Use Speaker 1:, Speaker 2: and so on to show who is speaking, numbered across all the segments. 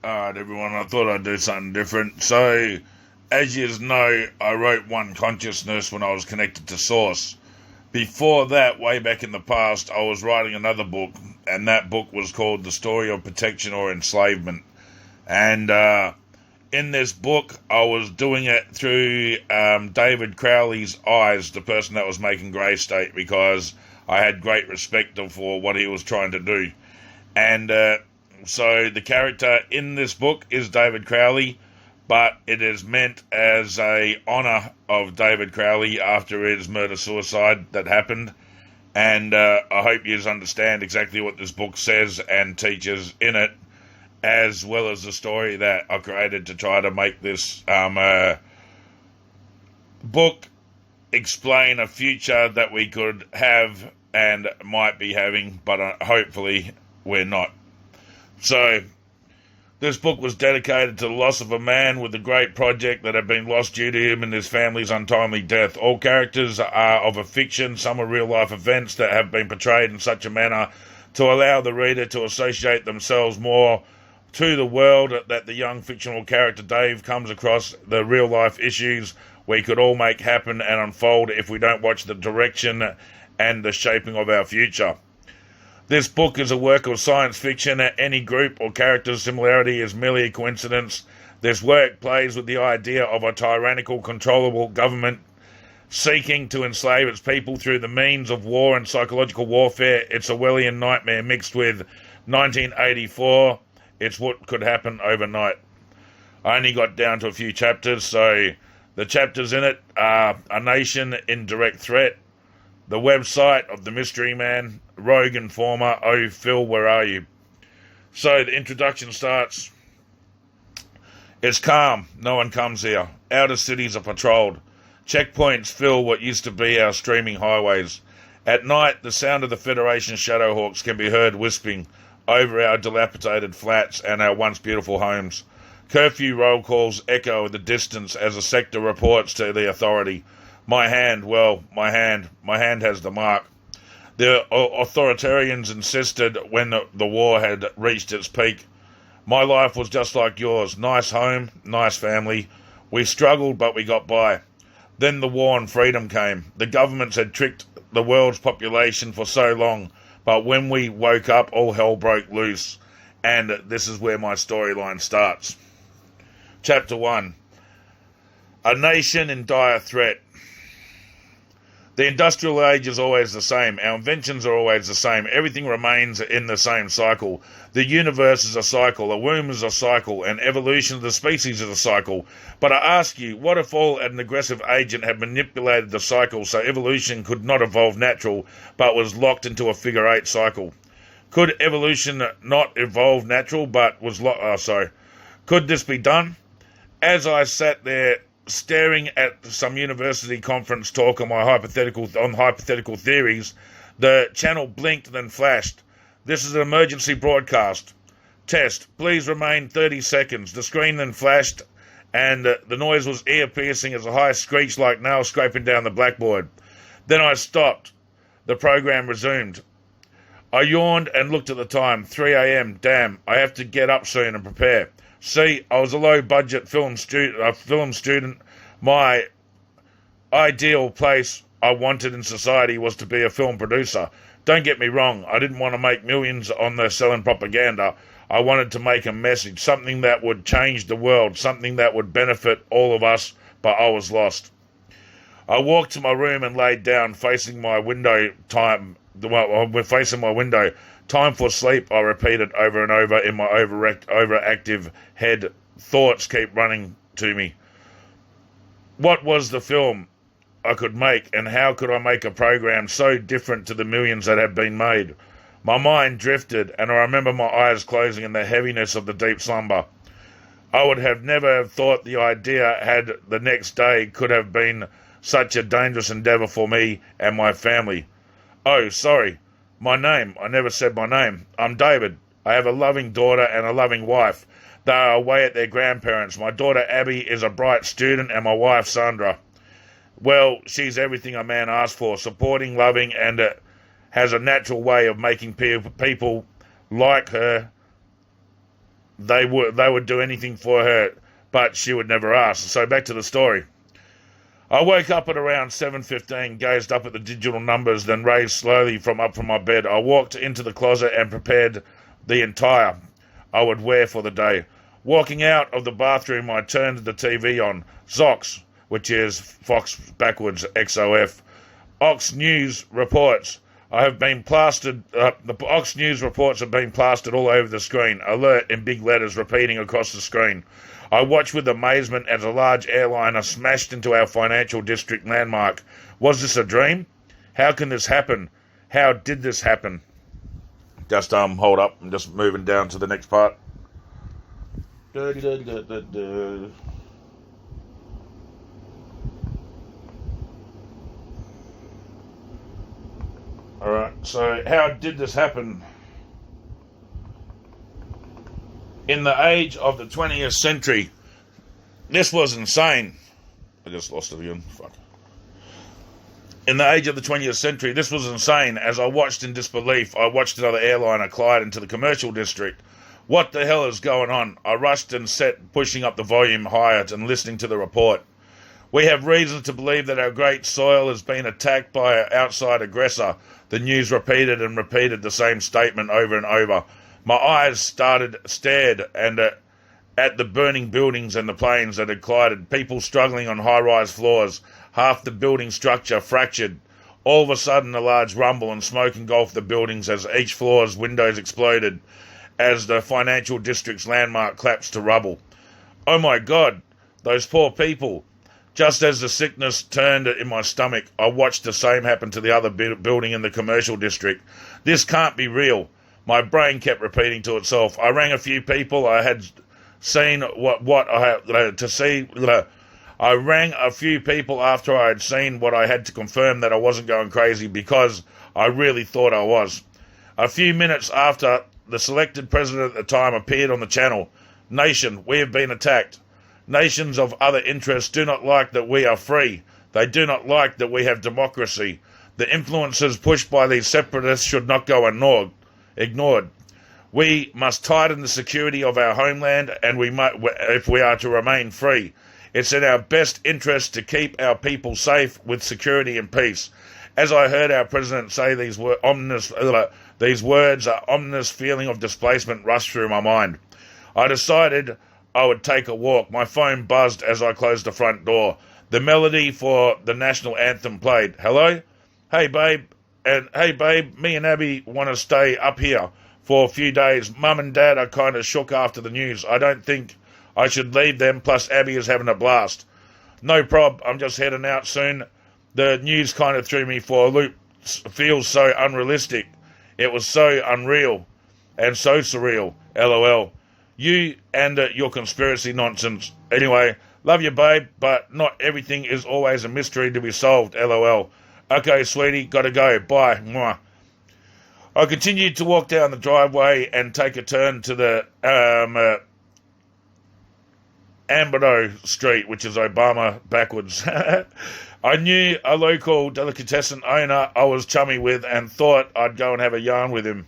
Speaker 1: Alright, everyone, I thought I'd do something different. So, as you know, I wrote One Consciousness when I was connected to Source. Before that, way back in the past, I was writing another book, and that book was called The Story of Protection or Enslavement. And in this book, I was doing it through David Crowley's eyes, the person that was making Grey State, because I had great respect for what he was trying to do. And so the character in this book is David Crowley, but it is meant as a honour of David Crowley after his murder-suicide that happened. And I hope you understand exactly what this book says and teaches in it, as well as the story that I created to try to make this book explain a future that we could have and might be having, but hopefully we're not. So, this book was dedicated to the loss of a man with a great project that had been lost due to him and his family's untimely death. All characters are of a fiction, some are real-life events that have been portrayed in such a manner to allow the reader to associate themselves more to the world that the young fictional character Dave comes across the real-life issues we could all make happen and unfold if we don't watch the direction and the shaping of our future. This book is a work of science fiction. Any group or character's similarity is merely a coincidence. This work plays with the idea of a tyrannical, controllable government seeking to enslave its people through the means of war and psychological warfare. It's a Orwellian nightmare mixed with 1984. It's what could happen overnight. I only got down to a few chapters, so the chapters in it are A Nation in Direct Threat, the website of the Mystery Man, Rogue Informer, Oh Phil, Where Are You? So the introduction starts. It's calm, no one comes here. Outer cities are patrolled. Checkpoints fill what used to be our streaming highways. At night, the sound of the Federation Shadowhawks can be heard whispering over our dilapidated flats and our once beautiful homes. Curfew roll calls echo in the distance as a sector reports to the authority. My hand has the mark. The authoritarians insisted when the war had reached its peak. My life was just like yours. Nice home, nice family. We struggled, but we got by. Then the war on freedom came. The governments had tricked the world's population for so long, but when we woke up, all hell broke loose. And this is where my storyline starts. Chapter 1. A nation in dire threat. The industrial age is always the same. Our inventions are always the same. Everything remains in the same cycle. The universe is a cycle. A womb is a cycle. And evolution of the species is a cycle. But I ask you, what if an aggressive agent had manipulated the cycle so evolution could not evolve natural, but was locked into a figure-8 cycle? Could evolution not evolve natural, but was Could this be done? As I sat there staring at some university conference talk on hypothetical theories, the channel blinked, then flashed. This is an emergency broadcast. Test. Please remain 30 seconds. The screen then flashed, and the noise was ear-piercing as a high screech like nails scraping down the blackboard. Then I stopped. The program resumed. I yawned and looked at the time. 3 a.m. Damn, I have to get up soon and prepare. See, I was a low-budget film student. My ideal place I wanted in society was to be a film producer. Don't get me wrong, I didn't want to make millions on the selling propaganda. I wanted to make a message, something that would change the world, something that would benefit all of us, but I was lost. I walked to my room and laid down, facing my window. Time for sleep, I repeated over and over in my overactive head. Thoughts keep running to me. What was the film I could make, and how could I make a program so different to the millions that had been made? My mind drifted, and I remember my eyes closing in the heaviness of the deep slumber. I would have never thought the idea had the next day could have been such a dangerous endeavour for me and my family. Oh, sorry. My name. I never said my name. I'm David. I have a loving daughter and a loving wife. They are away at their grandparents. My daughter Abby is a bright student, and my wife Sandra, well, she's everything a man asks for, supporting, loving, and has a natural way of making people like her they would do anything for her, but she would never ask. So back to the story. I woke up at around 7:15, gazed up at the digital numbers, then raised slowly from my bed. I walked into the closet and prepared the attire I would wear for the day. Walking out of the bathroom, I turned the TV on. ZOX, which is Fox backwards XOF. Ox News reports. The Ox News reports have been plastered all over the screen. Alert in big letters repeating across the screen. I watched with amazement as a large airliner smashed into our financial district landmark. Was this a dream? How can this happen? How did this happen? Just hold up. I'm just moving down to the next part. Alright, so how did this happen? In the age of the 20th century, this was insane. I just lost it again. Fuck. In the age of the 20th century, this was insane. As I watched in disbelief, I watched another airliner collide into the commercial district. What the hell is going on? I rushed and sat, pushing up the volume higher and listening to the report. We have reason to believe that our great soil has been attacked by an outside aggressor. The news repeated and repeated the same statement over and over. My eyes stared at the burning buildings and the planes that had collided, people struggling on high-rise floors, half the building structure fractured. All of a sudden, a large rumble and smoke engulfed the buildings as each floor's windows exploded, as the financial district's landmark collapsed to rubble. Oh my God, those poor people. Just as the sickness turned in my stomach, I watched the same happen to the other building in the commercial district. This can't be real. My brain kept repeating to itself. I rang a few people I had seen I rang a few people after I had seen what I had to confirm that I wasn't going crazy, because I really thought I was. A few minutes after, the selected president at the time appeared on the channel. Nation, we have been attacked. Nations of other interests do not like that we are free. They do not like that we have democracy. The influences pushed by these separatists should not go ignored. We must tighten the security of our homeland, and if we are to remain free. It's in our best interest to keep our people safe with security and peace. As I heard our president say these words, an ominous feeling of displacement rushed through my mind. I decided I would take a walk. My phone buzzed as I closed the front door. The melody for the national anthem played. Hello? Hey, babe. And hey, babe, me and Abby want to stay up here for a few days. Mum and Dad are kind of shook after the news. I don't think I should leave them, plus Abby is having a blast. No prob, I'm just heading out soon. The news kind of threw me for a loop. Feels so unrealistic. It was so unreal and so surreal. LOL. You and your conspiracy nonsense. Anyway, love you, babe, but not everything is always a mystery to be solved. LOL. Okay, sweetie, gotta go. Bye. Mwah. I continued to walk down the driveway and take a turn to the Amberdo Street, which is Obama backwards. I knew a local delicatessen owner I was chummy with and thought I'd go and have a yarn with him.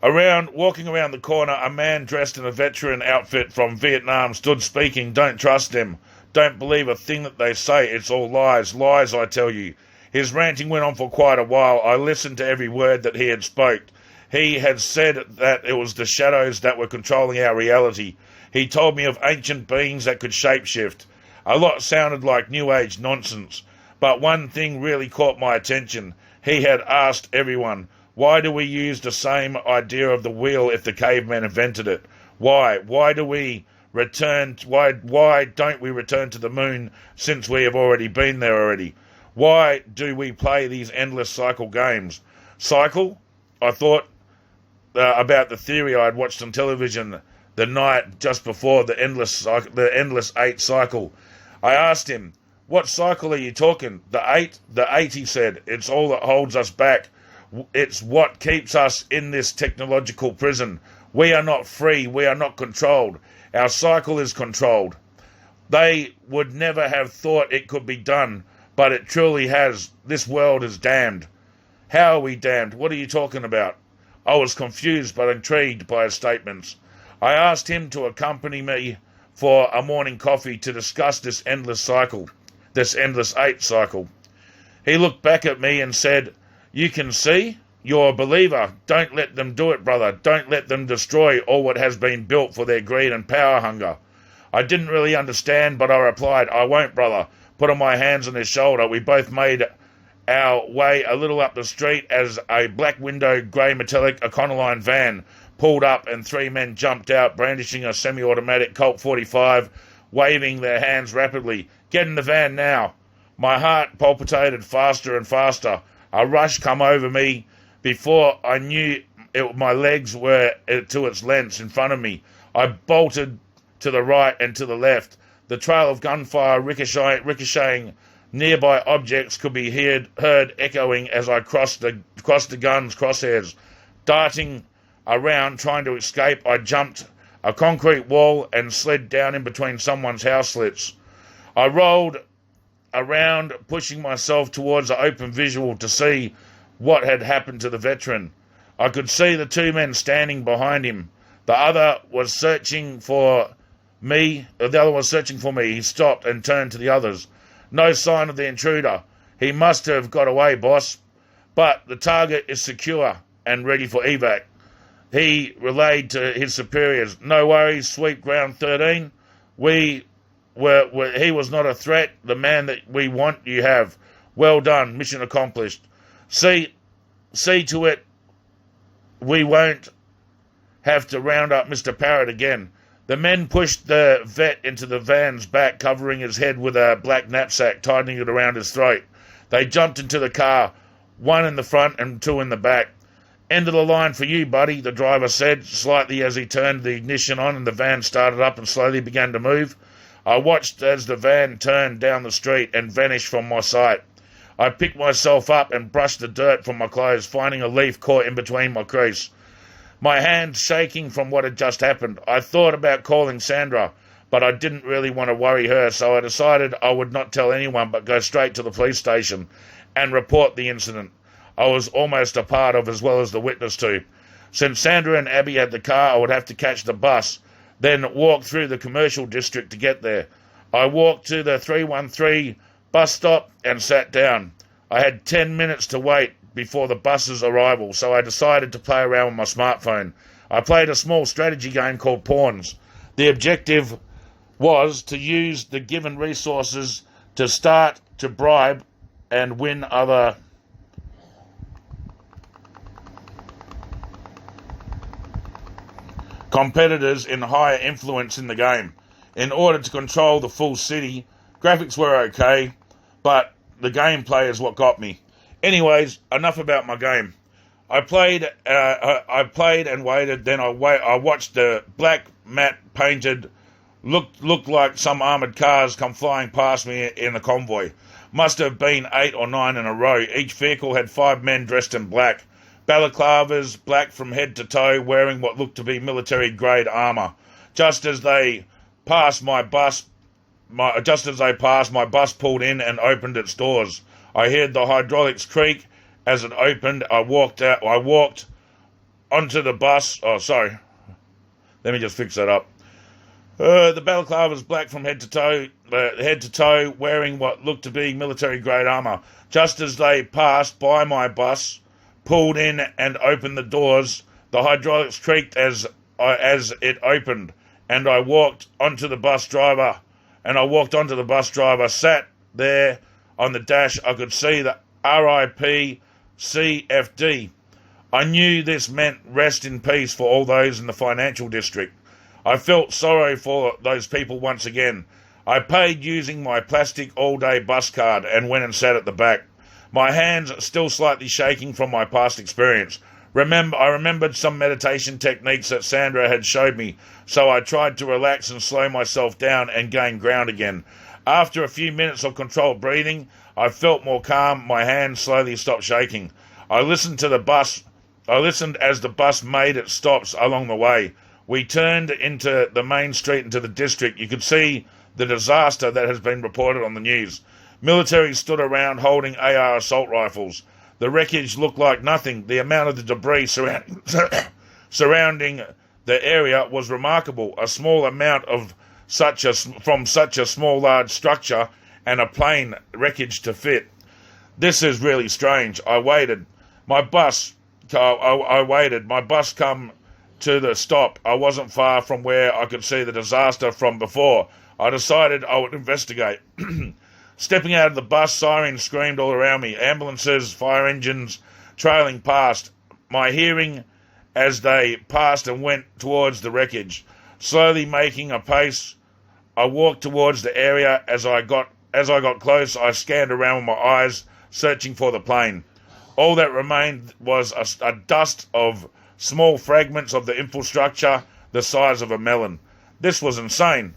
Speaker 1: Walking around the corner, a man dressed in a veteran outfit from Vietnam stood speaking. Don't trust them. Don't believe a thing that they say. It's all lies. Lies, I tell you. His ranting went on for quite a while. I listened to every word that he had spoke. He had said that it was the shadows that were controlling our reality. He told me of ancient beings that could shapeshift. A lot sounded like New Age nonsense. But one thing really caught my attention. He had asked everyone, why do we use the same idea of the wheel if the cavemen invented it? Why? Why don't we return to the moon since we have already been there already? Why do we play these endless cycle games? Cycle? I thought about the theory I had watched on television the night just before the endless 8 cycle. I asked him, what cycle are you talking? The 8? The 8, he said. It's all that holds us back. It's what keeps us in this technological prison. We are not free. We are not controlled. Our cycle is controlled. They would never have thought it could be done, but it truly has. This world is damned. How are we damned? What are you talking about? I was confused but intrigued by his statements. I asked him to accompany me for a morning coffee to discuss this endless 8 cycle. He looked back at me and said, "You can see? You're a believer. Don't let them do it, brother. Don't let them destroy all what has been built for their greed and power hunger." I didn't really understand, but I replied, "I won't, brother." Putting my hands on his shoulder, we both made our way a little up the street as a black window grey metallic Econoline van pulled up and 3 men jumped out brandishing a semi-automatic Colt 45, waving their hands rapidly. "Get in the van now." My heart palpitated faster and faster. A rush come over me. Before I knew it, my legs were to its lengths in front of me. I bolted to the right and to the left. The trail of gunfire ricocheting nearby objects could be heard echoing as I crossed the gun's crosshairs. Darting around, trying to escape, I jumped a concrete wall and slid down in between someone's house slits. I rolled around, pushing myself towards the open visual to see what had happened to the veteran. I could see the 2 men standing behind him. The other was searching for me. He stopped and turned to the others. "No sign of the intruder. He must have got away, boss. But the target is secure and ready for evac." He relayed to his superiors, "No worries, sweep ground 13. He was not a threat. The man that we want you have. Well done, mission accomplished. See to it we won't have to round up Mr. Parrott again." The men pushed the vet into the van's back, covering his head with a black knapsack, tightening it around his throat. They jumped into the car, 1 in the front and 2 in the back. "End of the line for you, buddy," the driver said, slightly as he turned the ignition on and the van started up and slowly began to move. I watched as the van turned down the street and vanished from my sight. I picked myself up and brushed the dirt from my clothes, finding a leaf caught in between my crease. My hands shaking from what had just happened. I thought about calling Sandra, but I didn't really want to worry her, so I decided I would not tell anyone but go straight to the police station and report the incident I was almost a part of as well as the witness to. Since Sandra and Abby had the car, I would have to catch the bus, then walk through the commercial district to get there. I walked to the 313 bus stop and sat down. I had 10 minutes to wait before the bus's arrival, so I decided to play around with my smartphone. I played a small strategy game called Pawns. The objective was to use the given resources to start to bribe and win other competitors in higher influence in the game. In order to control the full city, graphics were okay, but the gameplay is what got me. Anyways, enough about my game. I played and waited. Then I watched the black matte painted, looked like some armoured cars come flying past me in a convoy. Must have been 8 or 9 in a row. Each vehicle had 5 men dressed in black. Balaclavas, black from head to toe, wearing what looked to be military-grade armour. Just as they passed, my bus pulled in and opened its doors. I heard the hydraulics creak as it opened. I walked onto the bus. Oh, sorry. Let me just fix that up. The balaclava was black from head to toe, wearing what looked to be military-grade armour. Just as they passed by my bus, pulled in and opened the doors, the hydraulics creaked as it opened, and I walked onto the bus driver. Sat there on the dash. I could see the RIP CFD. I knew this meant rest in peace for all those in the financial district. I felt sorry for those people once again. I paid using my plastic all-day bus card and went and sat at the back. My hands still slightly shaking from my past experience. I remembered some meditation techniques that Sandra had showed me, so I tried to relax and slow myself down and gain ground again. After a few minutes of controlled breathing, I felt more calm. My hands slowly stopped shaking. I listened as the bus made its stops along the way. We turned into the main street into the district. You could see the disaster that has been reported on the news. Military stood around holding AR assault rifles. The wreckage looked like nothing. The amount of the debris surrounding The area was remarkable, a small amount of from such a small large structure and a plain wreckage to fit. This is really strange. I waited. My bus come to the stop. I wasn't far from where I could see the disaster from before. I decided I would investigate. Stepping out of the bus, sirens screamed all around me. Ambulances, fire engines trailing past. My hearing as they passed and went towards the wreckage. Slowly making a pace, I walked towards the area. As I got close, I scanned around with my eyes, searching for the plane. All that remained was a dust of small fragments of the infrastructure the size of a melon. This was insane.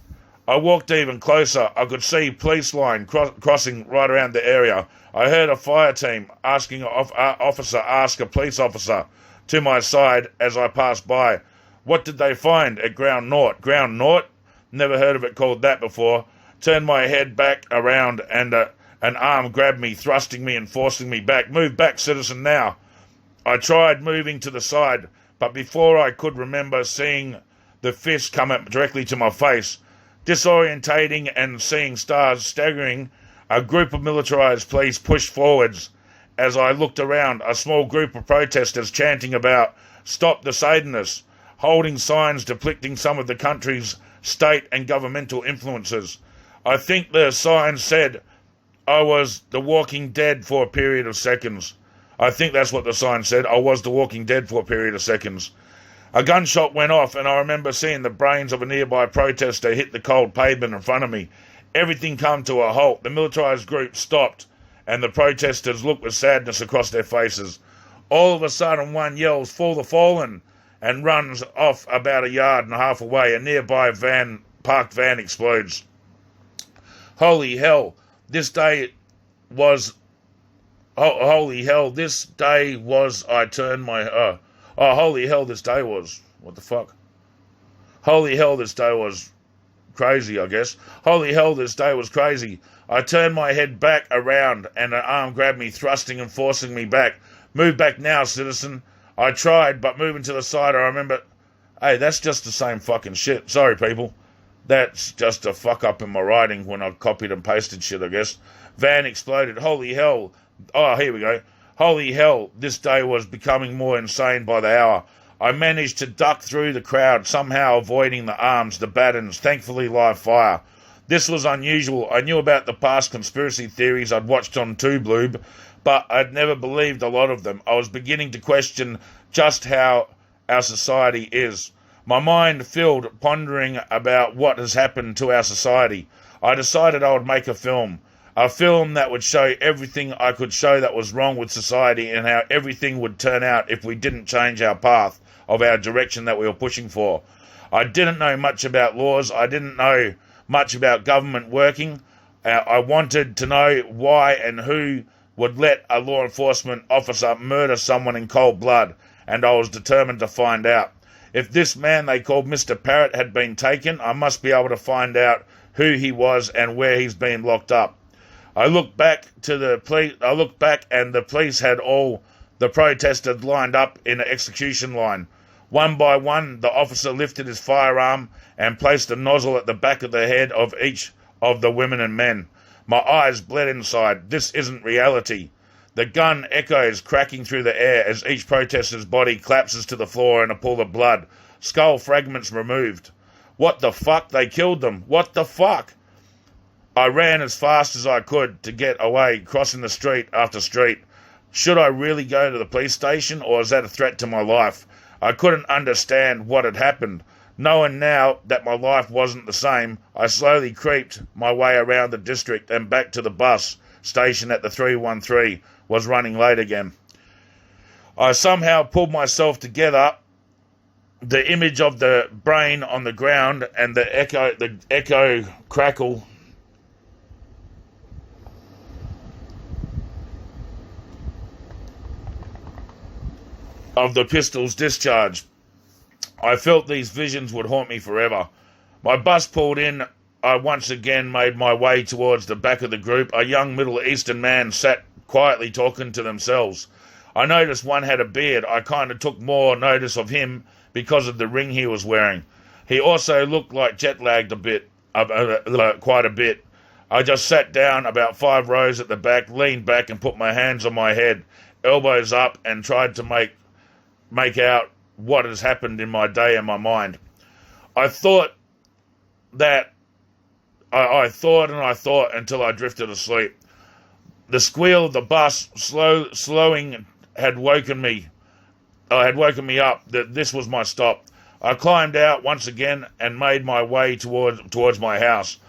Speaker 1: I walked even closer. I could see police line crossing right around the area. I heard a fire team asking an officer ask a police officer to my side as I passed by. What did they find at Ground Nought? Ground Nought? Never heard of it called that before. Turned my head back around and an arm grabbed me, thrusting me and forcing me back. Move back, citizen, now. I tried moving to the side, but before I could remember seeing the fist come up directly to my face. Disorientating and seeing stars staggering, a group of militarized police pushed forwards. As I looked around, a small group of protesters chanting about "Stop the Satanists," holding signs depicting some of the country's state and governmental influences. I think the sign said I was the Walking Dead for a period of seconds. I think that's what the sign said. I was the Walking Dead for a period of seconds. A gunshot went off, and I remember seeing the brains of a nearby protester hit the cold pavement in front of me. Everything came to a halt. The militarized group stopped, and the protesters looked with sadness across their faces. All of a sudden, one yells, "For the fallen," and runs off about a yard and a half away. A nearby parked van explodes. Holy hell, this day was... holy hell, this day was... I turned my... holy hell, this day was... What the fuck? Holy hell, this day was crazy, I guess. Holy hell, this day was crazy. I turned my head back around and an arm grabbed me, thrusting and forcing me back. Move back now, citizen. I tried, but moving to the side, I remember... Hey, that's just the same fucking shit. Sorry, people. That's just a fuck up in my writing when I copied and pasted shit, I guess. Van exploded. Holy hell. Oh, here we go. Holy hell, this day was becoming more insane by the hour. I managed to duck through the crowd, somehow avoiding the arms, the batons, thankfully live fire. This was unusual. I knew about the past conspiracy theories I'd watched on Tubeloob, but I'd never believed a lot of them. I was beginning to question just how our society is. My mind filled, pondering about what has happened to our society. I decided I would make a film that would show everything I could show that was wrong with society and how everything would turn out if we didn't change our path of our direction that we were pushing for. I didn't know much about laws. I didn't know much about government working. I wanted to know why and who would let a law enforcement officer murder someone in cold blood, and I was determined to find out. If this man they called Mr. Parrott had been taken, I must be able to find out who he was and where he's been locked up. I looked back and the police had all the protesters lined up in an execution line. One by one, the officer lifted his firearm and placed a nozzle at the back of the head of each of the women and men. My eyes bled inside. This isn't reality. The gun echoes, cracking through the air as each protester's body collapses to the floor in a pool of blood. Skull fragments removed. What the fuck? They killed them. What the fuck? I ran as fast as I could to get away, crossing the street after street. Should I really go to the police station, or is that a threat to my life? I couldn't understand what had happened. Knowing now that my life wasn't the same, I slowly creeped my way around the district and back to the bus station at the 313 was running late again. I somehow pulled myself together. The image of the brain on the ground and the echo crackle of the pistol's discharge. I felt these visions would haunt me forever. My bus pulled in. I once again made my way towards the back of the group. A young Middle Eastern man sat quietly talking to themselves. I noticed one had a beard. I kind of took more notice of him because of the ring he was wearing. He also looked like jet-lagged quite a bit. I just sat down about 5 rows at the back, leaned back and put my hands on my head, elbows up, and tried to make out what has happened in my day in my mind. I thought until I drifted asleep. The squeal of the bus slowing had woken me up that this was my stop. I climbed out once again and made my way towards my house.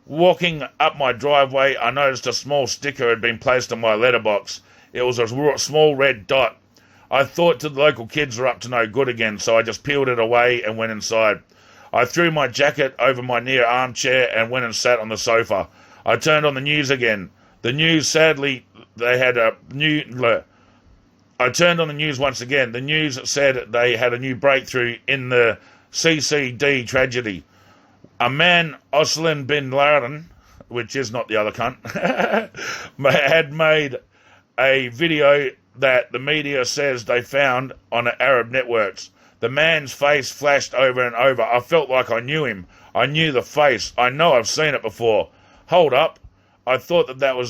Speaker 1: Walking up my driveway, I noticed a small sticker had been placed on my letterbox. It was a small red dot. I thought the local kids were up to no good again, so I just peeled it away and went inside. I threw my jacket over my near armchair and went and sat on the sofa. I turned on the news again. The news, sadly, I turned on the news once again. The news said they had a new breakthrough in the CCD tragedy. A man, Osman bin Laden, which is not the other cunt, had made a video that the media says they found on the Arab networks. The man's face flashed over and over. I felt like I knew him. I knew the face. I know I've seen it before. Hold up. I thought I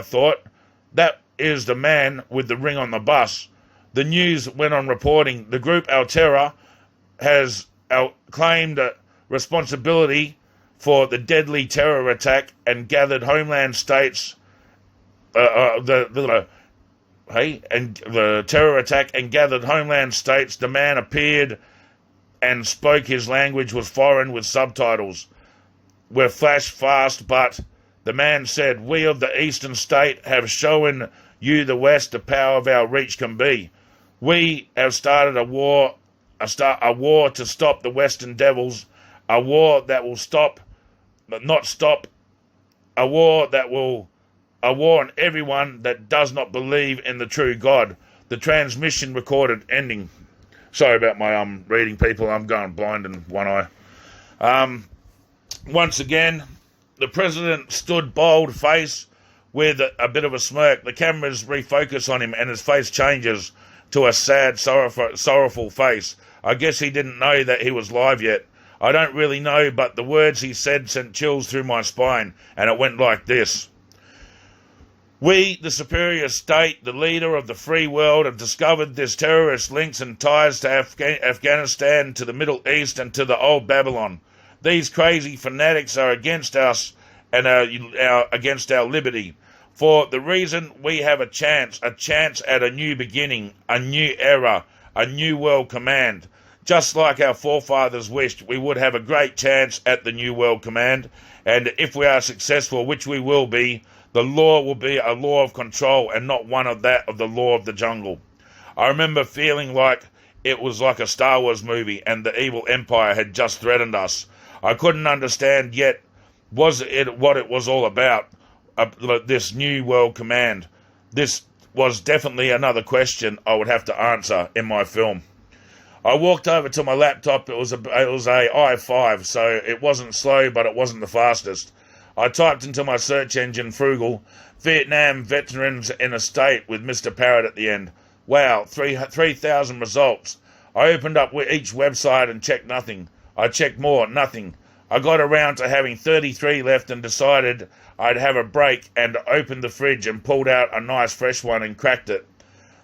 Speaker 1: thought that is the man with the ring on the bus. The news went on reporting the group Al-Terra has claimed responsibility for the deadly terror attack and gathered homeland states the terror attack and gathered homeland states. The man appeared and spoke. His language was foreign with subtitles. Were flash fast, but the man said, "We of the eastern state have shown you the West the power of our reach can be. We have started a war to stop the Western devils, a war that will stop, but not stop, a war on everyone that does not believe in the true God." The transmission recorded ending. Sorry about my reading, people. I'm going blind in one eye. Once again, the president stood bold-faced with a bit of a smirk. The cameras refocus on him and his face changes to a sad, sorrowful face. I guess he didn't know that he was live yet. I don't really know, but the words he said sent chills through my spine, and it went like this. We, the superior state, the leader of the free world, have discovered this terrorist links and ties to Afghanistan, to the Middle East, and to the old Babylon. These crazy fanatics are against us and against our liberty. For the reason we have a chance at a new beginning, a new era, a new world command. Just like our forefathers wished, we would have a great chance at the new world command, and if we are successful, which we will be, the law will be a law of control and not one of the law of the jungle. I remember feeling like it was like a Star Wars movie and the evil empire had just threatened us. I couldn't understand yet what it was all about, this new world command. This was definitely another question I would have to answer in my film. I walked over to my laptop. It was a i5, so it wasn't slow, but it wasn't the fastest. I typed into my search engine Frugal, Vietnam veterans in a state with Mr. Parrot at the end. Wow, 3,000 results. I opened up each website and checked nothing. I checked more, nothing. I got around to having 33 left and decided I'd have a break and opened the fridge and pulled out a nice fresh one and cracked it.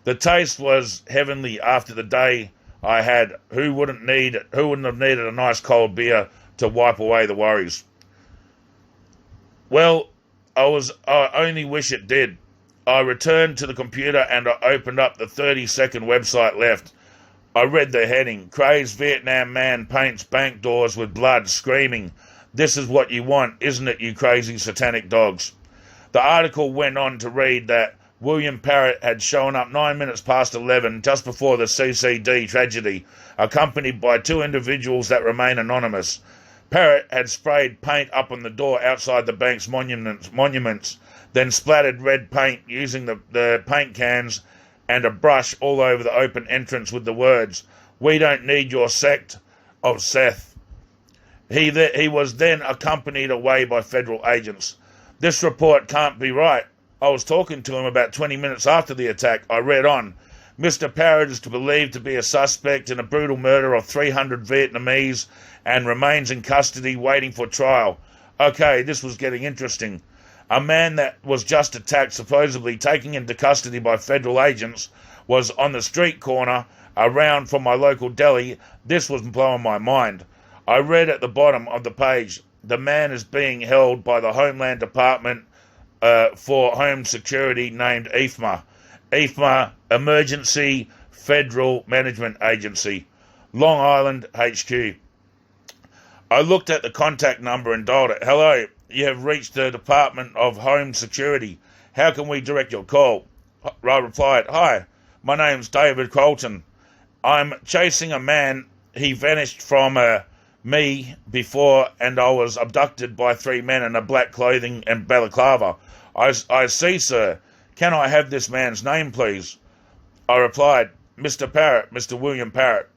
Speaker 1: The taste was heavenly after the day I had. Who wouldn't have needed a nice cold beer to wipe away the worries? Well, I only wish it did. I returned to the computer and I opened up the 30-second website left. I read the heading, Crazed Vietnam Man Paints Bank Doors with Blood, screaming, "This is what you want, isn't it, you crazy satanic dogs?" The article went on to read that William Parrott had shown up 9 minutes past 11 just before the CCD tragedy, accompanied by 2 individuals that remain anonymous. Parrott had sprayed paint up on the door outside the bank's monuments, then splattered red paint using the paint cans and a brush all over the open entrance with the words, "We don't need your sect of Seth." He was then accompanied away by federal agents. This report can't be right. I was talking to him about 20 minutes after the attack. I read on. Mr. Parrott is believed to be a suspect in a brutal murder of 300 Vietnamese and remains in custody waiting for trial. Okay, this was getting interesting. A man that was just attacked, supposedly taken into custody by federal agents, was on the street corner around from my local deli. This was blowing my mind. I read at the bottom of the page, the man is being held by the Homeland Department for Home Security named EFMA. EFMA, Emergency Federal Management Agency, Long Island HQ. I looked at the contact number and dialed it. Hello, you have reached the Department of Home Security. How can we direct your call? I replied, hi, my name's David Crowley. I'm chasing a man. He vanished from me before, and I was abducted by 3 men in a black clothing and balaclava. I see, sir. Can I have this man's name, please? I replied, Mr. Parrott, Mr. William Parrott.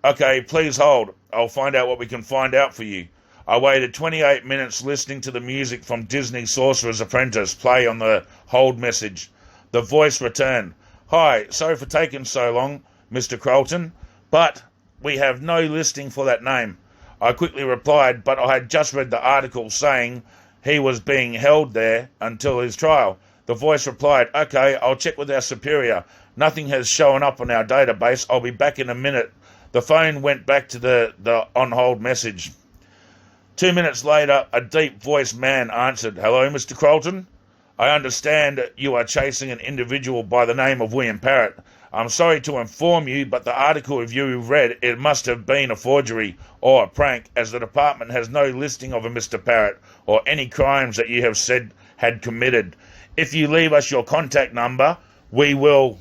Speaker 1: Okay, please hold. I'll find out what we can find out for you. I waited 28 minutes listening to the music from Disney's Sorcerer's Apprentice play on the hold message. The voice returned. Hi, sorry for taking so long, Mr. Crowley, but we have no listing for that name. I quickly replied, but I had just read the article saying he was being held there until his trial. The voice replied, okay, I'll check with our superior. Nothing has shown up on our database. I'll be back in a minute. The phone went back to the on-hold message. 2 minutes later, a deep-voiced man answered, hello, Mr. Crowley. I understand you are chasing an individual by the name of William Parrott. I'm sorry to inform you, but the article you read, it must have been a forgery or a prank, as the department has no listing of a Mr. Parrott or any crimes that you have said had committed. If you leave us your contact number, we will...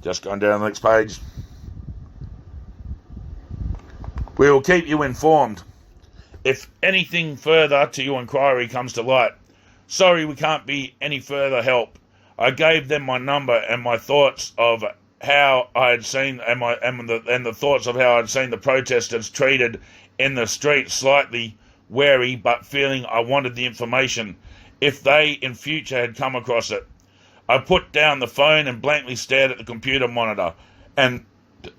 Speaker 1: Just going down the next page. We will keep you informed if anything further to your inquiry comes to light. Sorry, we can't be any further help. I gave them my number and my thoughts of how I had seen and the thoughts of how I'd seen the protesters treated in the street, slightly wary but feeling I wanted the information if they in future had come across it. I put down the phone and blankly stared at the computer monitor and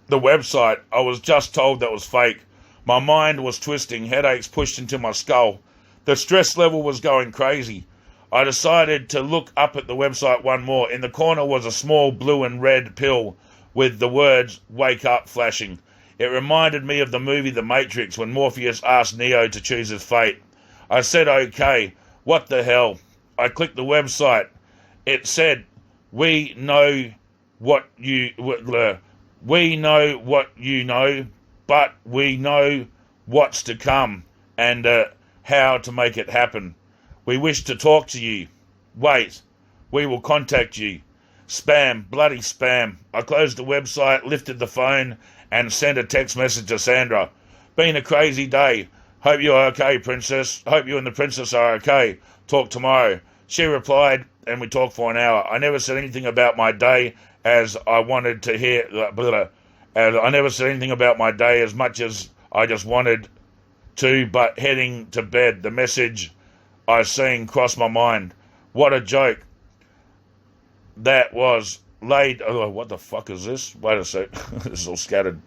Speaker 1: the website. I was just told that was fake. My mind was twisting, headaches pushed into my skull. The stress level was going crazy. I decided to look up at the website one more. In the corner was a small blue and red pill with the words, wake up, flashing. It reminded me of the movie The Matrix when Morpheus asked Neo to choose his fate. I said, okay, what the hell? I clicked the website. It said, we know what you know, but we know what's to come and how to make it happen. We wish to talk to you. Wait, we will contact you. Spam, bloody spam. I closed the website, lifted the phone, and sent a text message to Sandra. Been a crazy day. Hope you are okay, princess. Hope you and the princess are okay. Talk tomorrow. She replied, and we talked for an hour. I never said anything about my day as I wanted to hear... I never said anything about my day as much as I just wanted to, but heading to bed, the message I seen crossed my mind. What a joke. That was laid... Oh, what the fuck is this? Wait a sec. This is all scattered.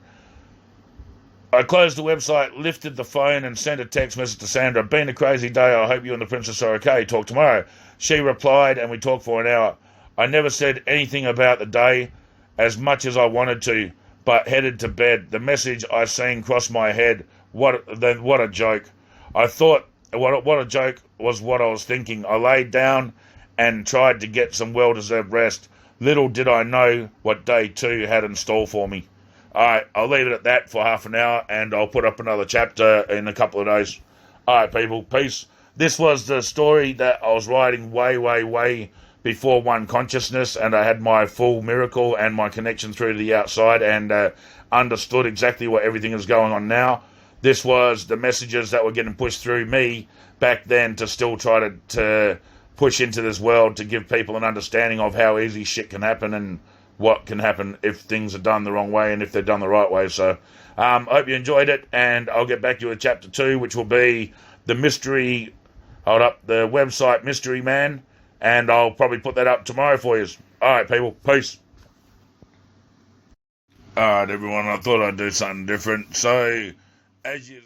Speaker 1: I closed the website, lifted the phone, and sent a text message to Sandra. Been a crazy day. I hope you and the princess are okay. Talk tomorrow. She replied, and we talked for an hour. I never said anything about the day as much as I wanted to, but headed to bed. The message I seen crossed my head. What a joke. I thought, what a joke was what I was thinking. I laid down and tried to get some well-deserved rest. Little did I know what day 2 had in store for me. Alright, I'll leave it at that for half an hour, and I'll put up another chapter in a couple of days. Alright, people, peace. This was the story that I was writing way before One Consciousness, and I had my full miracle and my connection through to the outside, and understood exactly what everything is going on now. This was the messages that were getting pushed through me back then to still try to push into this world, to give people an understanding of how easy shit can happen and what can happen if things are done the wrong way and if they're done the right way. So I hope you enjoyed it, and I'll get back to you with chapter 2, which will be the mystery, the website Mystery Man, and I'll probably put that up tomorrow for you. Alright, people, peace. Alright, everyone, I thought I'd do something different. So, as you